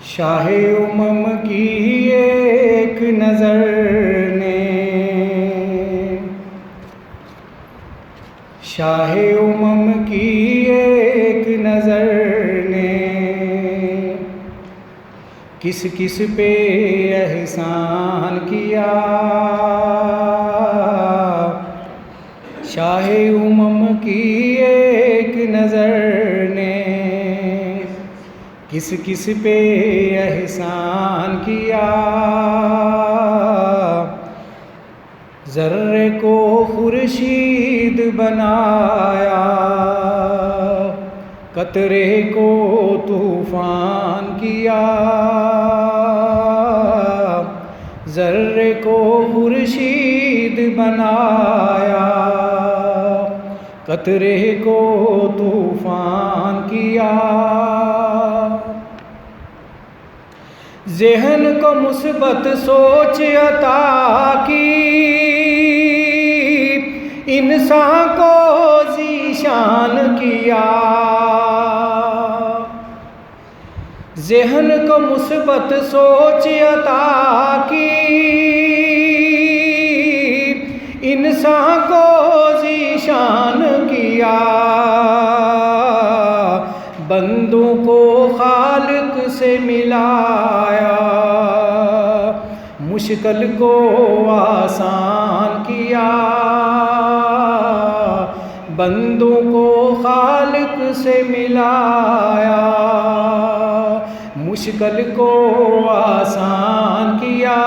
शाहे उमम की एक नज़र ने, शाहे उमम की एक नज़र ने किस किस पे एहसान किया। शाहे उमम की एक नज़र ने किस किस पे एहसान किया। ज़र्रे को खुर्शीद बनाया, कतरे को तूफ़ान किया। ज़र्रे को खुर्शीद बनाया, कतरे को तूफ़ान किया। ज़हन को मुस्बत सोच अता की, इंसान को ज़ीशान किया। ज़हन को मुस्बत सोच अता की, इंसान को ज़ीशान किया। बंदों को खालिक से मिलाया, मुश्किल को आसान किया। बंदों को खालिक से मिलाया, मुश्किल को आसान किया।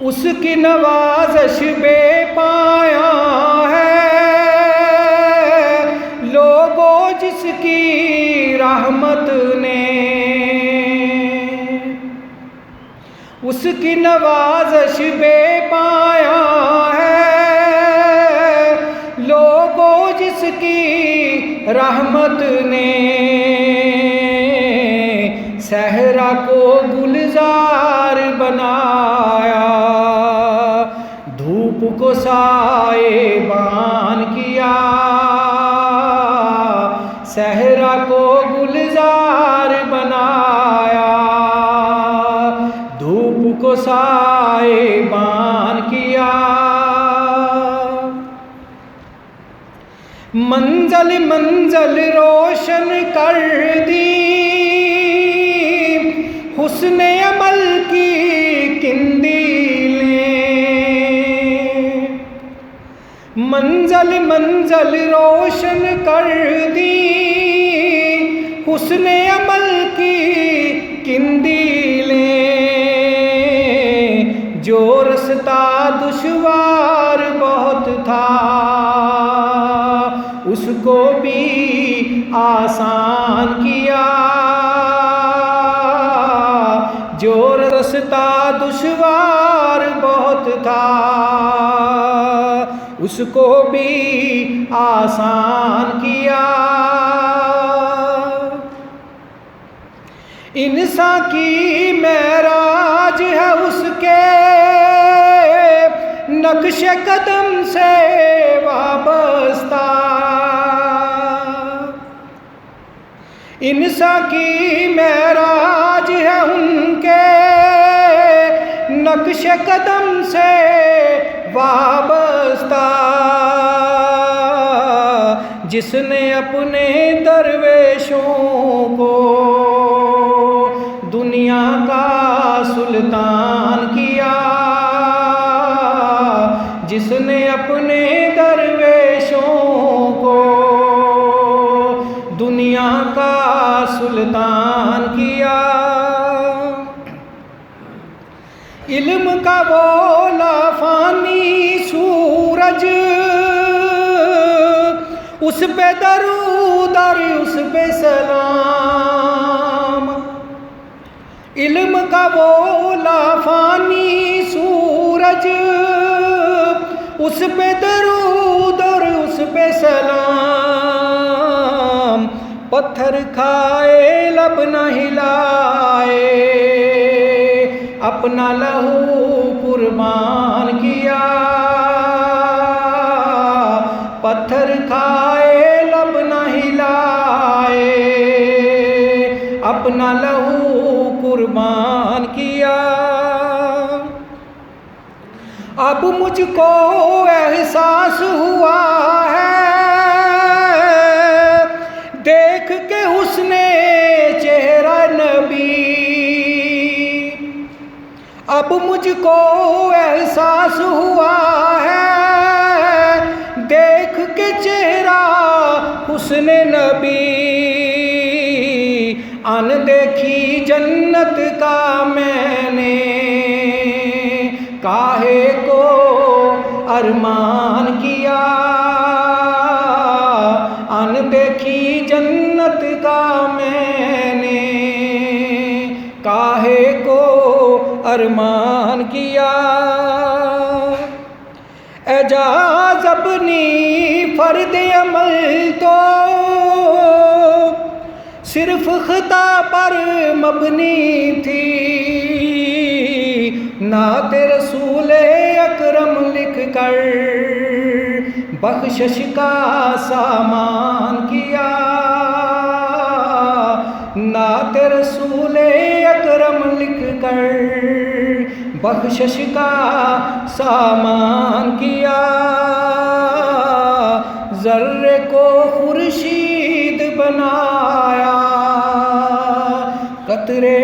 उसकी नवाज़श बेपाया है, लोगों जिसकी रहमत ने। उसकी नवाज़श बेपाया है, लोगों जिसकी रहमत ने। सहरा को गुलजार बनाया, धूप को साएबान किया। सहरा को गुलजार बनाया, धूप को साएबान किया। मंज़ल मंज़ल रोशन कर दी, हुस्न अमल की किंदीलें। मंज़ल मंज़ल रोशन कर दी, हुस्न अमल की किंदीलें। जो रास्ता दुश्वार बहुत था, उसको भी आसान किया। जो रास्ता दुश्वार बहुत था, उसको भी आसान किया। इंसान की मेराज है उसके नक्श कदम से वाबस्ता। इंसान की मेराज है उनके नक्श कदम से वाबस्ता। जिसने अपने दरवेशों को दुनिया का सुल्तान किया। जिसने अपने दरवेशों को दुनिया का सुल्तान किया। इल्म का वो लाफानी सूरज, उस पे दरूद और उस पे सलाम। इल्म का वो लाफानी सूरज, उस पे दरूद और उस पे सलाम। पत्थर खाए लब न हिलाए, अपना लहू कुर्बान किया। पत्थर खाए लब न हिलाए, अपना लहू कुर्बान किया। अब मुझको एहसास हुआ है देख के हुस्ने चेहरा नबी। अब मुझको एहसास हुआ है देख के चेहरा हुस्ने नबी। अनदेखी जन्नत का मैंने काहे को अरमान किया। अनदेखी जन्नत का मैंने काहे को अरमान किया। एजाज़ अपनी फर्द अमल तो सिर्फ ख़ता पर मबनी थी। नात रसूल अकरम लिख कर बख्शिश का सामान किया। नात रसूल अकरम लिख कर बख्शिश का सामान किया। ज़र्रे को खुर्शीद बनाया कतरे